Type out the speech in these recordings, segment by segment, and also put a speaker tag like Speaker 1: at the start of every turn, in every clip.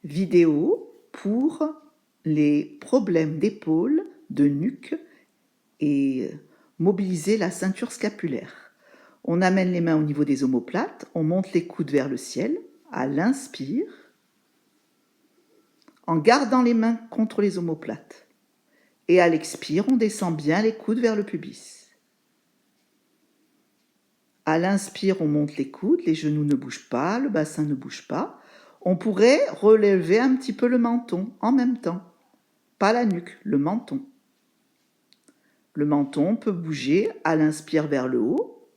Speaker 1: vidéo pour les problèmes d'épaule, de nuque et mobiliser la ceinture scapulaire. On amène les mains au niveau des omoplates, on monte les coudes vers le ciel à l'inspire, en gardant les mains contre les omoplates. Et à l'expire, on descend bien les coudes vers le pubis. À l'inspire, on monte les coudes, les genoux ne bougent pas, le bassin ne bouge pas. On pourrait relever un petit peu le menton en même temps. Pas la nuque, le menton. Le menton peut bouger à l'inspire vers le haut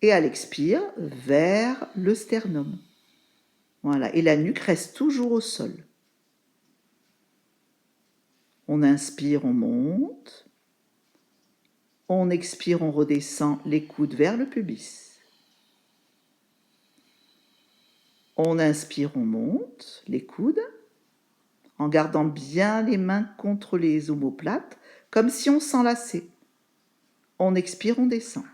Speaker 1: et à l'expire vers le sternum. Voilà, et la nuque reste toujours au sol. On inspire, on monte. On expire, on redescend les coudes vers le pubis. On inspire, on monte les coudes en gardant bien les mains contre les omoplates, comme si on s'enlaçait. On expire, on descend.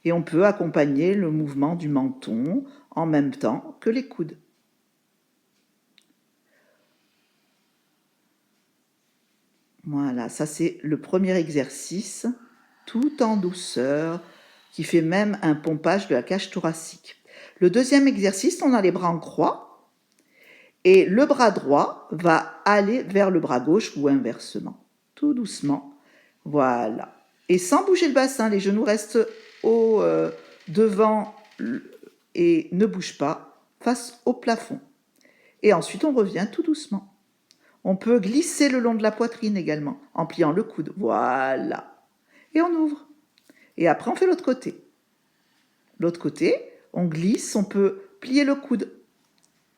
Speaker 1: Et on peut accompagner le mouvement du menton en même temps que les coudes. Voilà, ça c'est le premier exercice, tout en douceur, qui fait même un pompage de la cage thoracique. Le deuxième exercice, on a les bras en croix et le bras droit va aller vers le bras gauche ou inversement, tout doucement. Voilà. Et sans bouger le bassin, les genoux restent devant et ne bougent pas face au plafond. Et ensuite, on revient tout doucement. On peut glisser le long de la poitrine également, en pliant le coude. Voilà. Et on ouvre. Et après, on fait l'autre côté. L'autre côté, on glisse, on peut plier le coude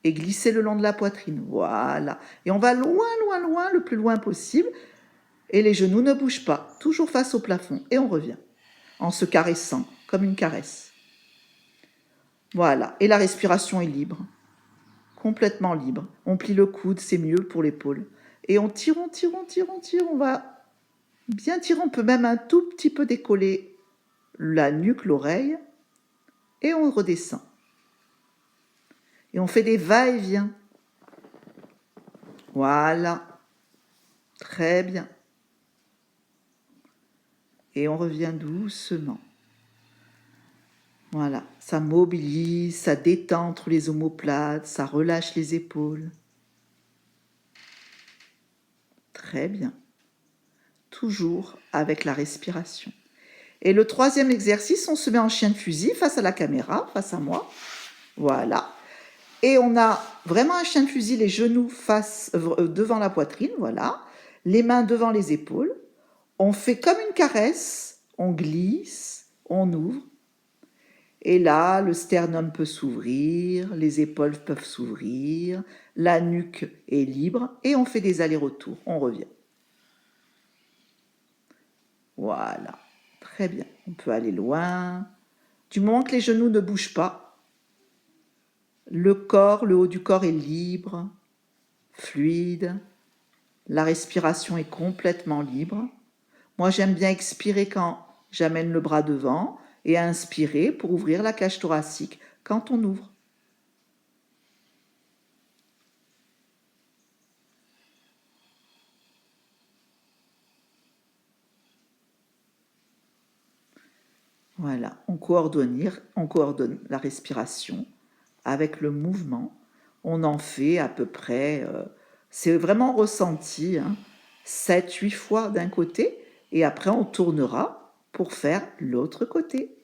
Speaker 1: et glisser le long de la poitrine. Voilà. Et on va loin, loin, loin, le plus loin possible. Et les genoux ne bougent pas, toujours face au plafond. Et on revient, en se caressant, comme une caresse. Voilà. Et la respiration est libre. Complètement libre. On plie le coude, c'est mieux pour l'épaule. Et on tire, on tire, on tire, on tire. On va bien tirer. On peut même un tout petit peu décoller la nuque, l'oreille. Et on redescend. Et on fait des va-et-vient. Voilà. Très bien. Et on revient doucement. Voilà, ça mobilise, ça détend entre les omoplates, ça relâche les épaules. Très bien. Toujours avec la respiration. Et le troisième exercice, on se met en chien de fusil face à la caméra, face à moi. Voilà. Et on a vraiment un chien de fusil, les genoux devant la poitrine, voilà. Les mains devant les épaules. On fait comme une caresse, on glisse, on ouvre. Et là, le sternum peut s'ouvrir, les épaules peuvent s'ouvrir, la nuque est libre et on fait des allers-retours. On revient. Voilà, très bien. On peut aller loin. Du moment que les genoux ne bougent pas, le corps, le haut du corps est libre, fluide. La respiration est complètement libre. Moi, j'aime bien expirer quand j'amène le bras devant et inspirer pour ouvrir la cage thoracique quand on ouvre. Voilà, on coordonne la respiration avec le mouvement. On en fait à peu près, c'est vraiment ressenti, 7-8 fois d'un côté, et après on tournera pour faire l'autre côté.